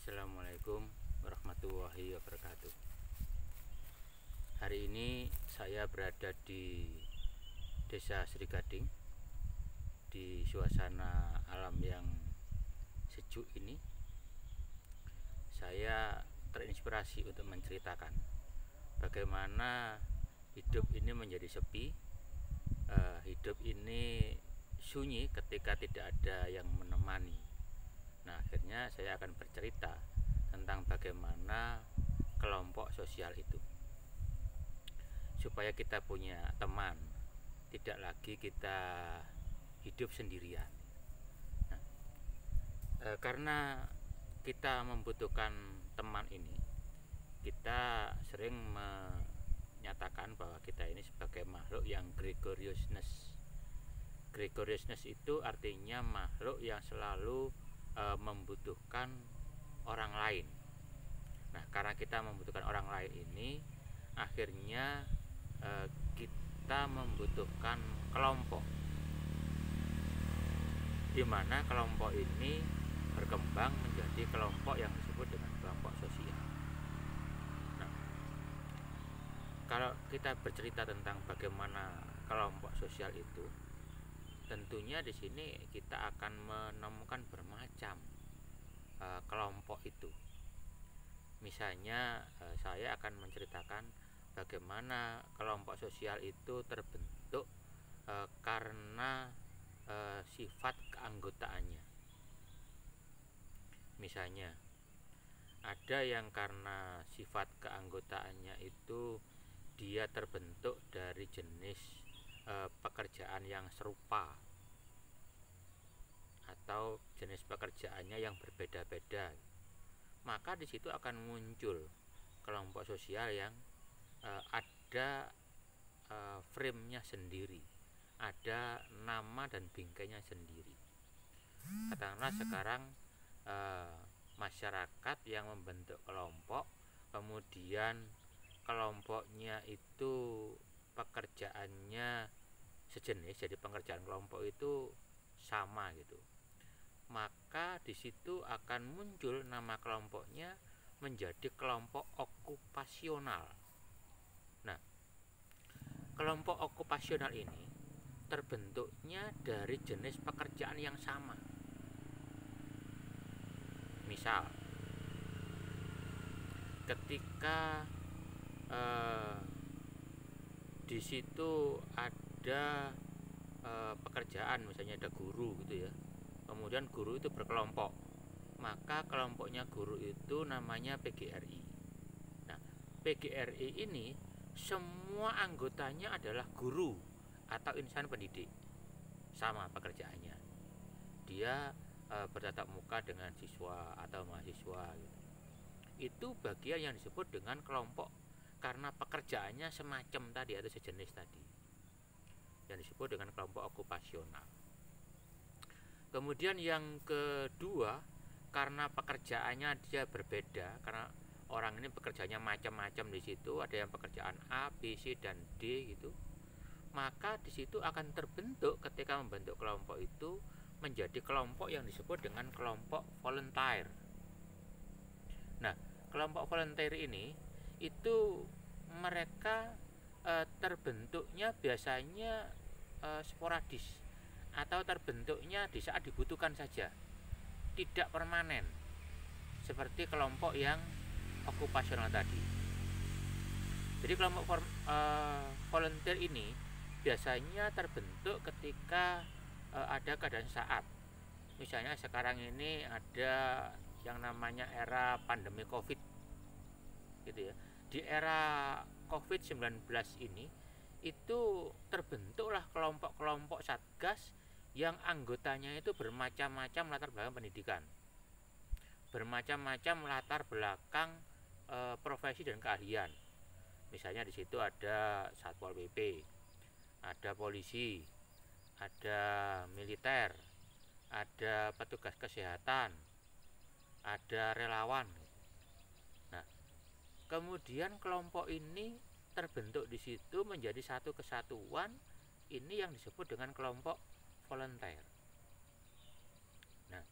Assalamualaikum warahmatullahi wabarakatuh. Hari ini saya berada di Desa Sri Gading, di suasana alam yang sejuk ini. Saya terinspirasi untuk menceritakan bagaimana hidup ini menjadi sepi, hidup ini sunyi ketika tidak ada yang menemani. Nah, akhirnya saya akan bercerita tentang bagaimana kelompok sosial itu, supaya kita punya teman, tidak lagi kita hidup sendirian. Nah, karena kita membutuhkan teman ini, kita sering menyatakan bahwa kita ini sebagai makhluk yang gregariousness. Gregariousness itu artinya makhluk yang selalu membutuhkan orang lain. Nah, karena kita membutuhkan orang lain ini, akhirnya kita membutuhkan kelompok, di mana kelompok ini berkembang menjadi kelompok yang disebut dengan kelompok sosial. Nah, kalau kita bercerita tentang bagaimana kelompok sosial itu, tentunya di sini kita akan menemukan bermacam kelompok itu. Misalnya saya akan menceritakan bagaimana kelompok sosial itu terbentuk karena sifat keanggotaannya. Misalnya ada yang karena sifat keanggotaannya itu dia terbentuk dari jenis pekerjaan yang serupa atau jenis pekerjaannya yang berbeda-beda, maka di situ akan muncul kelompok sosial yang ada frame-nya sendiri, ada nama dan bingkainya sendiri. Katakanlah sekarang masyarakat yang membentuk kelompok, kemudian kelompoknya itu pekerjaannya sejenis, jadi pekerjaan kelompok itu sama gitu, maka di situ akan muncul nama kelompoknya menjadi kelompok okupasional. Nah, kelompok okupasional ini terbentuknya dari jenis pekerjaan yang sama. Misal, ketika di situ ada pekerjaan, misalnya ada guru gitu ya, kemudian guru itu berkelompok, maka kelompoknya guru itu namanya PGRI. Nah, PGRI ini semua anggotanya adalah guru atau insan pendidik, sama pekerjaannya, dia bertatap muka dengan siswa atau mahasiswa gitu. Itu bagian yang disebut dengan kelompok karena pekerjaannya semacam tadi atau sejenis tadi, yang disebut dengan kelompok okupasional. Kemudian yang kedua, karena pekerjaannya dia berbeda, karena orang ini pekerjaannya macam-macam di situ, ada yang pekerjaan A, B, C dan D gitu, maka di situ akan terbentuk ketika membentuk kelompok itu menjadi kelompok yang disebut dengan kelompok volunteer. Nah, kelompok volunteer ini itu mereka terbentuknya biasanya sporadis atau terbentuknya di saat dibutuhkan saja, tidak permanen seperti kelompok yang okupasional tadi. Jadi kelompok volunteer ini biasanya terbentuk ketika ada keadaan saat. Misalnya sekarang ini ada yang namanya era pandemi Covid gitu ya. Di era Covid-19 ini itu terbentuklah kelompok-kelompok satgas yang anggotanya itu bermacam-macam latar belakang pendidikan, bermacam-macam latar belakang profesi dan keahlian. Misalnya di situ ada Satpol PP, ada polisi, ada militer, ada petugas kesehatan, ada relawan. Nah, kemudian kelompok ini terbentuk di situ menjadi satu kesatuan, ini yang disebut dengan kelompok volunteer. Nah,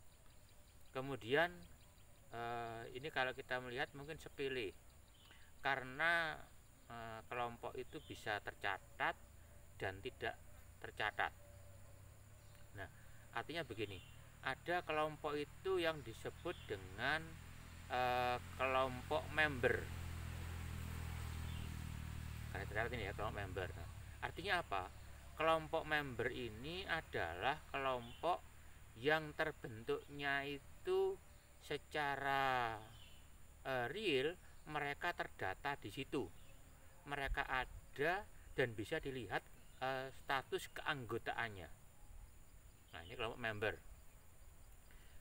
kemudian ini kalau kita melihat mungkin sepele, karena kelompok itu bisa tercatat dan tidak tercatat. Nah, artinya begini, ada kelompok itu yang disebut dengan kelompok member. Karena tercatat ini ya, kelompok member. Nah, artinya apa? Kelompok member ini adalah kelompok yang terbentuknya itu secara real, mereka terdata di situ, mereka ada dan bisa dilihat status keanggotaannya. Nah, ini kelompok member.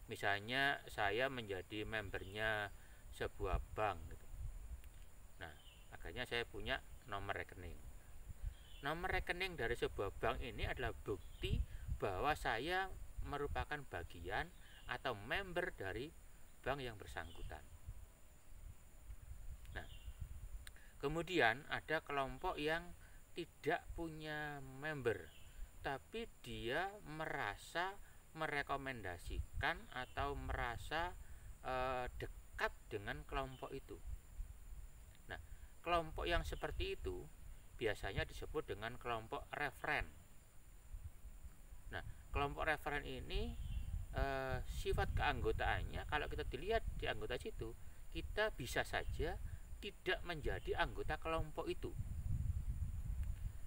Misalnya saya menjadi membernya sebuah bank gitu. Nah, akhirnya saya punya nomor rekening. Nomor rekening dari sebuah bank ini adalah bukti bahwa saya merupakan bagian atau member dari bank yang bersangkutan. Nah, kemudian ada kelompok yang tidak punya member, tapi dia merasa merekomendasikan atau merasa dekat dengan kelompok itu. Nah, kelompok yang seperti itu biasanya disebut dengan kelompok referen. Nah, kelompok referen ini sifat keanggotaannya, kalau kita dilihat di anggota situ, kita bisa saja tidak menjadi anggota kelompok itu.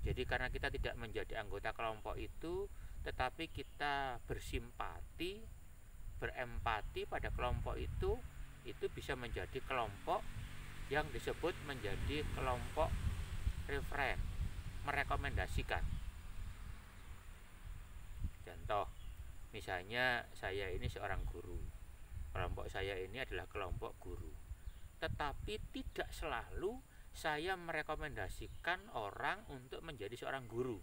Jadi karena kita tidak menjadi anggota kelompok itu, tetapi kita bersimpati, berempati pada kelompok itu bisa menjadi kelompok yang disebut menjadi kelompok referen, merekomendasikan. Contoh, misalnya saya ini seorang guru, kelompok saya ini adalah kelompok guru, tetapi tidak selalu saya merekomendasikan orang untuk menjadi seorang guru.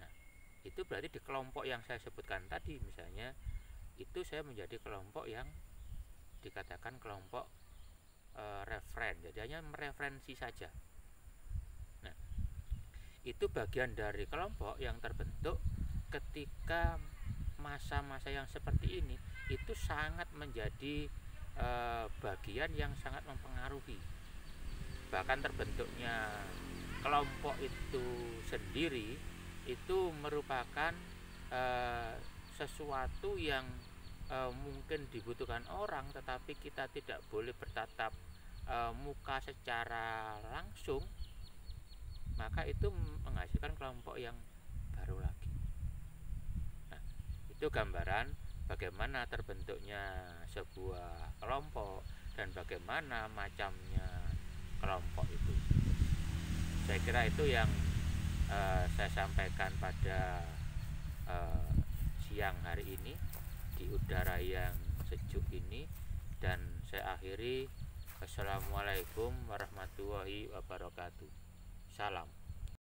Nah, itu berarti di kelompok yang saya sebutkan tadi, misalnya itu saya menjadi kelompok yang dikatakan kelompok referen, jadi hanya mereferensi saja. Nah, itu bagian dari kelompok yang terbentuk ketika masa-masa yang seperti ini itu sangat menjadi bagian yang sangat mempengaruhi. Bahkan terbentuknya kelompok itu sendiri itu merupakan sesuatu yang mungkin dibutuhkan orang, tetapi kita tidak boleh bertatap muka secara langsung, maka itu menghasilkan kelompok yang baru lagi. Nah, itu gambaran bagaimana terbentuknya sebuah kelompok dan bagaimana macamnya kelompok itu. Saya kira itu yang saya sampaikan pada siang hari ini di udara yang sejuk ini, dan saya akhiri. Assalamualaikum warahmatullahi wabarakatuh. Salam.